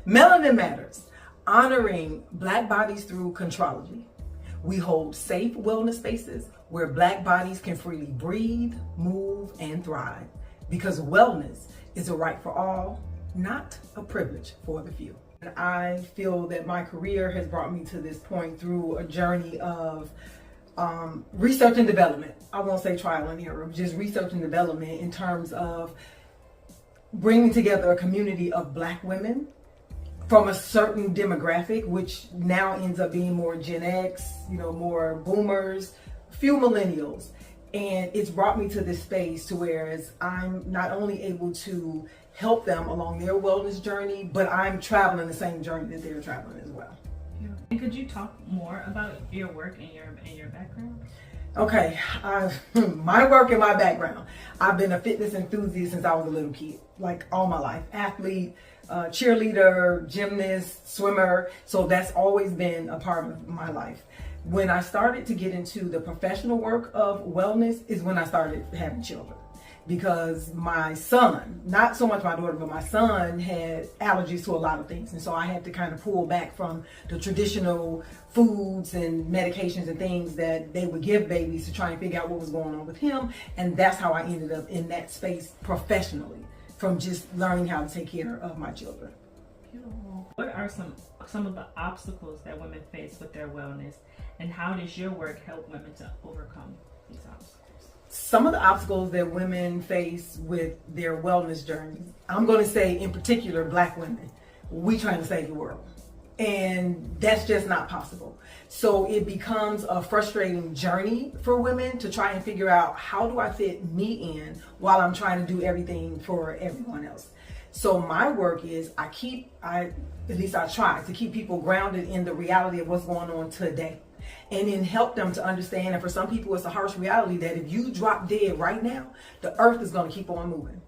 Melanin Matters, honoring Black bodies through contrology. We hold safe wellness spaces where Black bodies can freely breathe, move, and thrive. Because wellness is a right for all, not a privilege for the few. And I feel that my career has brought me to this point through a journey of research and development. I won't say trial and error, just research and development in terms of bringing together a community of Black women from a certain demographic, which now ends up being more Gen X, more boomers, few millennials. And it's brought me to this space to whereas I'm not only able to help them along their wellness journey, but I'm traveling the same journey that they're traveling as well. And could you talk more about your work and your background? Okay, my work and my background. I've been a fitness enthusiast since I was a little kid, like all my life. Athlete, cheerleader, gymnast, swimmer. So that's always been a part of my life. When I started to get into the professional work of wellness is when I started having children. Because my son, not so much my daughter, but my son had allergies to a lot of things. And so I had to kind of pull back from the traditional foods and medications and things that they would give babies to try and figure out what was going on with him. And that's how I ended up in that space professionally, from just learning how to take care of my children. Beautiful. What are some of the obstacles that women face with their wellness, and how does your work help women to overcome these obstacles? Some of the obstacles that women face with their wellness journeys, I'm going to say in particular Black women, we trying to save the world. And that's just not possible. So it becomes a frustrating journey for women to try and figure out, how do I fit me in while I'm trying to do everything for everyone else? So my work is I try to keep people grounded in the reality of what's going on today. And then help them to understand, and for some people it's a harsh reality, that if you drop dead right now, the earth is going to keep on moving.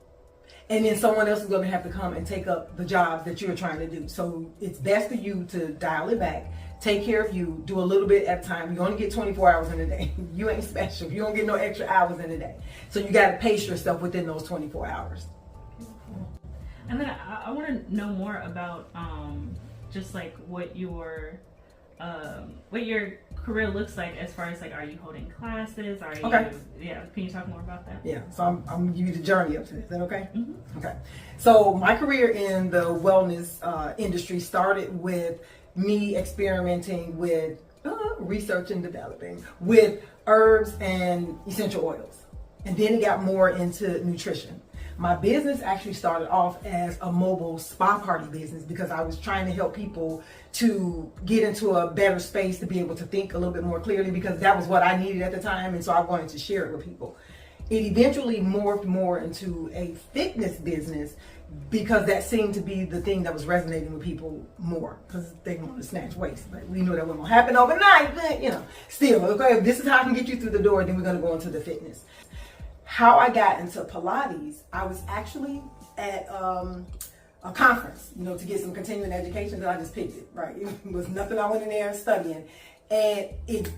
And then someone else is going to have to come and take up the job that you're trying to do. So it's best for you to dial it back, take care of you, do a little bit at a time. You only get 24 hours in a day. You ain't special. You don't get no extra hours in a day. So you got to pace yourself within those 24 hours. Beautiful. And then I want to know more about just like what your career looks like, as far as like, are you holding classes? Are you? Okay. Yeah. Can you talk more about that? Yeah. So I'm gonna give you the journey up to this. Is that okay? Mm-hmm. Okay. So my career in the wellness industry started with me experimenting with research and developing with herbs and essential oils, and then it got more into nutrition. My business actually started off as a mobile spa party business because I was trying to help people to get into a better space to be able to think a little bit more clearly, because that was what I needed at the time, and so I wanted to share it with people. It eventually morphed more into a fitness business because that seemed to be the thing that was resonating with people more, because they want to snatch waist. But we knew that wasn't going to happen overnight, but still, okay, if this is how I can get you through the door, then we're going to go into the fitness. How I got into Pilates, I was actually at a conference, to get some continuing education, and I just picked it, right? It was nothing I went in there studying, and it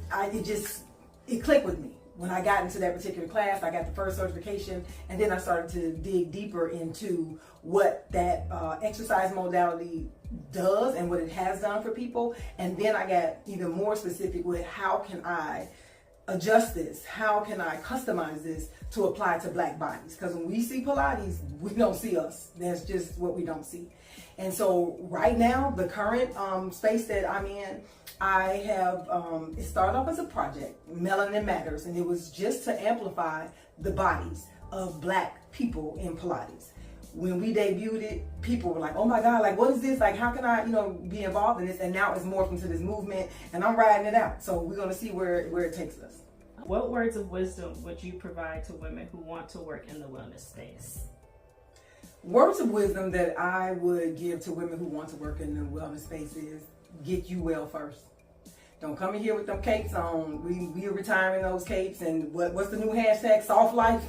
clicked with me. When I got into that particular class, I got the first certification, and then I started to dig deeper into what that exercise modality does and what it has done for people. And then I got even more specific with, how can I adjust this? How can I customize this to apply to Black bodies? Because when we see Pilates, we don't see us. That's just what we don't see. And so right now, the current space that I'm in, I have, it started off as a project, Melanin Matters, and it was just to amplify the bodies of Black people in Pilates. When we debuted it, people were like, oh my God, like, what is this? Like, how can I, be involved in this? And now it's morphed into this movement, and I'm riding it out. So we're going to see where it takes us. What words of wisdom would you provide to women who want to work in the wellness space? Words of wisdom that I would give to women who want to work in the wellness space is, get you well first. Don't come in here with them capes on. We are retiring those capes, and what's the new hashtag? Soft life.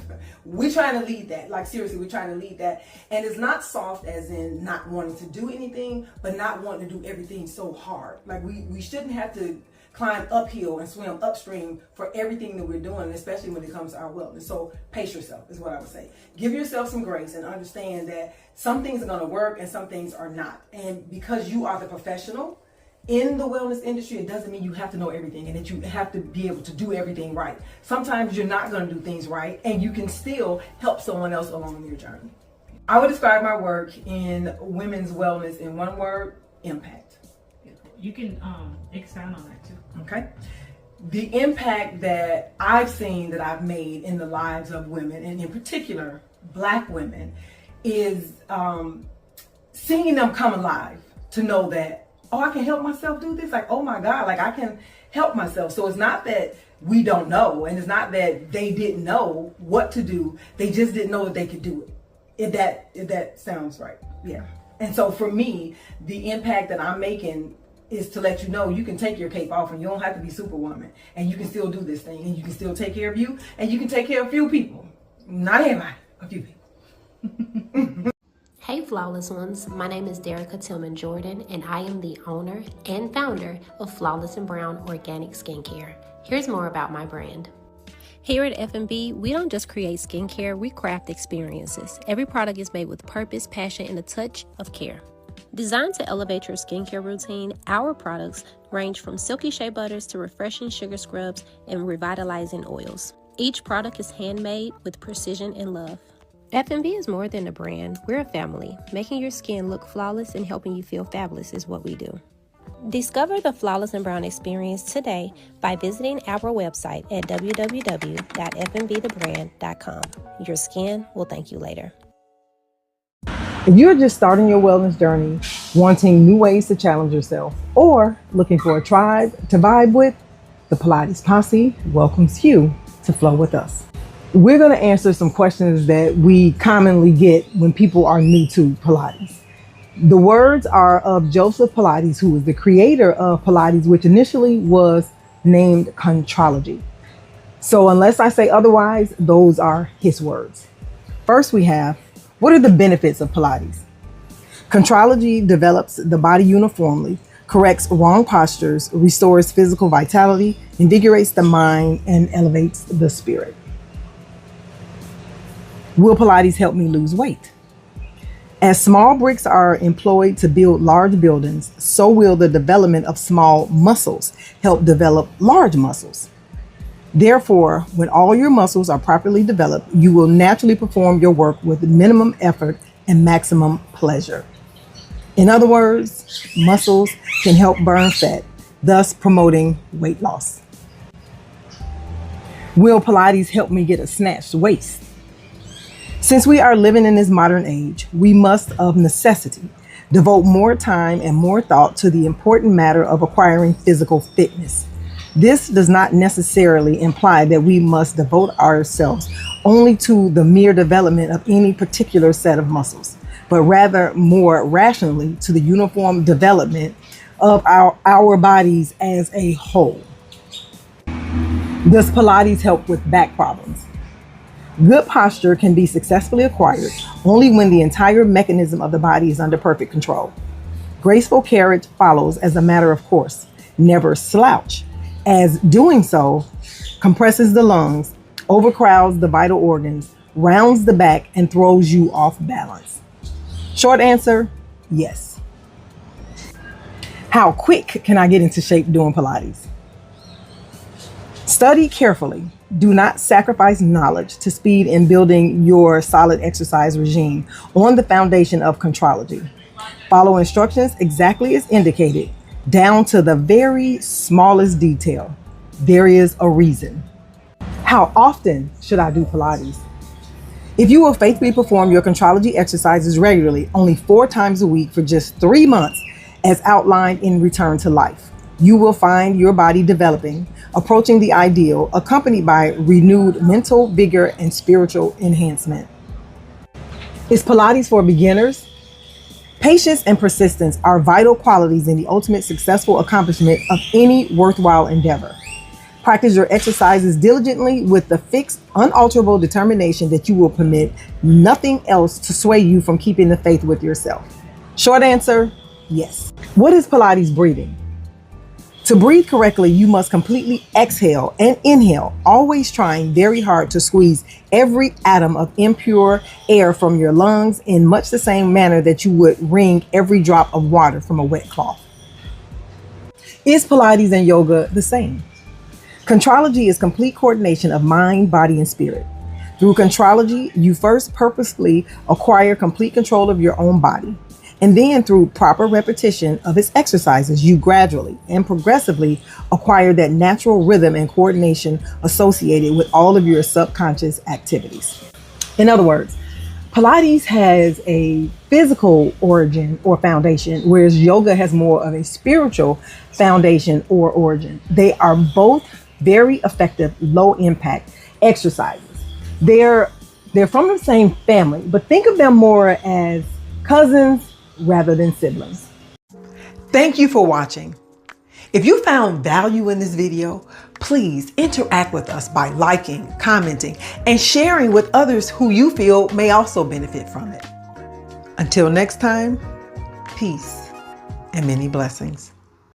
We're trying to lead that. Like, seriously, we're trying to lead that. And it's not soft as in not wanting to do anything, but not wanting to do everything so hard. Like, we shouldn't have to climb uphill and swim upstream for everything that we're doing, especially when it comes to our wellness. So pace yourself is what I would say. Give yourself some grace and understand that some things are going to work and some things are not. And because you are the professional in the wellness industry, it doesn't mean you have to know everything and that you have to be able to do everything right. Sometimes you're not going to do things right, and you can still help someone else along your journey. I would describe my work in women's wellness in one word: impact. You can expound on that too. Okay. The impact that I've seen, that I've made in the lives of women, and in particular Black women, is seeing them come alive to know that, oh, I can help myself do this. Like, oh my God, like I can help myself. So it's not that we don't know, and it's not that they didn't know what to do. They just didn't know that they could do it. If that sounds right. Yeah. And so for me, the impact that I'm making is to let you know you can take your cape off and you don't have to be Superwoman, and you can still do this thing, and you can still take care of you, and you can take care of a few people. Not everybody, a few people. Hey Flawless Ones, my name is Derica Tillman Jordan, and I am the owner and founder of Flawless and Brown Organic Skincare. Here's more about my brand. Here at F&B, we don't just create skincare, we craft experiences. Every product is made with purpose, passion, and a touch of care. Designed to elevate your skincare routine, our products range from silky shea butters to refreshing sugar scrubs and revitalizing oils. Each product is handmade with precision and love. F&B is more than a brand, we're a family. Making your skin look flawless and helping you feel fabulous is what we do. Discover the Flawless and Brown experience today by visiting our website at www.fnbthebrand.com. Your skin will thank you later. If you're just starting your wellness journey, wanting new ways to challenge yourself, or looking for a tribe to vibe with, the Pilates Posse welcomes you to flow with us. We're going to answer some questions that we commonly get when people are new to Pilates. The words are of Joseph Pilates, who was the creator of Pilates, which initially was named Contrology. So unless I say otherwise, those are his words. First we have, what are the benefits of Pilates? Contrology develops the body uniformly, corrects wrong postures, restores physical vitality, invigorates the mind, and elevates the spirit. Will Pilates help me lose weight? As small bricks are employed to build large buildings, so will the development of small muscles help develop large muscles. Therefore, when all your muscles are properly developed, you will naturally perform your work with minimum effort and maximum pleasure. In other words, muscles can help burn fat, thus promoting weight loss. Will Pilates help me get a snatched waist? Since we are living in this modern age, we must, of necessity, devote more time and more thought to the important matter of acquiring physical fitness. This does not necessarily imply that we must devote ourselves only to the mere development of any particular set of muscles, but rather more rationally to the uniform development of our bodies as a whole. Does Pilates help with back problems? Good posture can be successfully acquired only when the entire mechanism of the body is under perfect control. Graceful carriage follows as a matter of course. Never slouch, as doing so compresses the lungs, overcrowds the vital organs, rounds the back, and throws you off balance. Short answer, yes. How quick can I get into shape doing Pilates? Study carefully. Do not sacrifice knowledge to speed in building your solid exercise regime on the foundation of Contrology. Follow instructions exactly as indicated, down to the very smallest detail. There is a reason. How often should I do Pilates? If you will faithfully perform your Contrology exercises regularly, only 4 times a week for just 3 months, as outlined in Return to Life, you will find your body developing, approaching the ideal, accompanied by renewed mental vigor and spiritual enhancement. Is Pilates for beginners? Patience and persistence are vital qualities in the ultimate successful accomplishment of any worthwhile endeavor. Practice your exercises diligently with the fixed, unalterable determination that you will permit nothing else to sway you from keeping the faith with yourself. Short answer, yes. What is Pilates breathing? To breathe correctly, you must completely exhale and inhale, always trying very hard to squeeze every atom of impure air from your lungs in much the same manner that you would wring every drop of water from a wet cloth. Is Pilates and yoga the same? Contrology is complete coordination of mind, body, and spirit. Through contrology, you first purposefully acquire complete control of your own body. And then through proper repetition of its exercises, you gradually and progressively acquire that natural rhythm and coordination associated with all of your subconscious activities. In other words, Pilates has a physical origin or foundation, whereas yoga has more of a spiritual foundation or origin. They are both very effective, low impact exercises. They're from the same family, but think of them more as cousins rather than siblings. Thank you for watching. If you found value in this video, please interact with us by liking, commenting, and sharing with others who you feel may also benefit from it. Until next time, peace and many blessings.